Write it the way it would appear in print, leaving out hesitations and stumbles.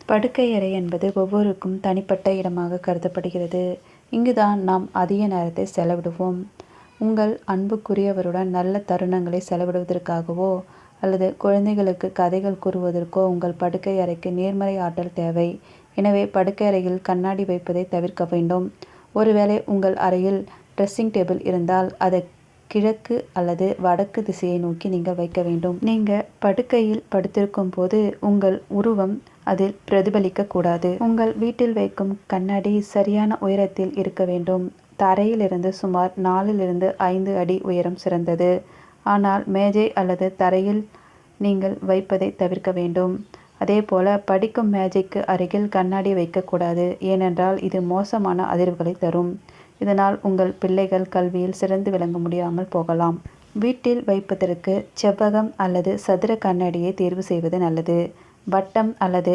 படுக்கை அறை என்பது ஒவ்வொருக்கும் தனிப்பட்ட இடமாக கருதப்படுகிறது. இங்குதான் நாம் அதிக நேரத்தை செலவிடுவோம். உங்கள் அன்புக்குரியவருடன் நல்ல தருணங்களை செலவிடுவதற்காகவோ அல்லது குழந்தைகளுக்கு கதைகள் கூறுவதற்கோ உங்கள் படுக்கை அறைக்கு நேர்மறை ஆற்றல் தேவை. எனவே படுக்கை அறையில் கண்ணாடி வைப்பதை தவிர்க்க வேண்டும். ஒருவேளை உங்கள் அறையில் ட்ரெஸ்ஸிங் டேபிள் இருந்தால் அதை கிழக்கு அல்லது வடக்கு திசையை நோக்கி நீங்கள் வைக்க வேண்டும். நீங்கள் படுக்கையில் படுத்திருக்கும் போது உங்கள் உருவம் அதில் பிரதிபலிக்க கூடாது. உங்கள் வீட்டில் வைக்கும் கண்ணாடி சரியான உயரத்தில் இருக்க வேண்டும். தரையிலிருந்து சுமார் 4-5 அடி உயரம் சிறந்தது. ஆனால் மேஜை அல்லது தரையில் நீங்கள் வைப்பதை தவிர்க்க வேண்டும். அதேபோல படிக்கும் மேஜைக்கு அருகில் கண்ணாடி வைக்கக்கூடாது. ஏனென்றால் இது மோசமான அதிர்வுகளை தரும். இதனால் உங்கள் பிள்ளைகள் கல்வியில் சிறந்து விளங்க முடியாமல் போகலாம். வீட்டில் வைப்பதற்கு செவ்வகம் அல்லது சதுர கண்ணாடியை தேர்வு செய்வது நல்லது. வட்டம் அல்லது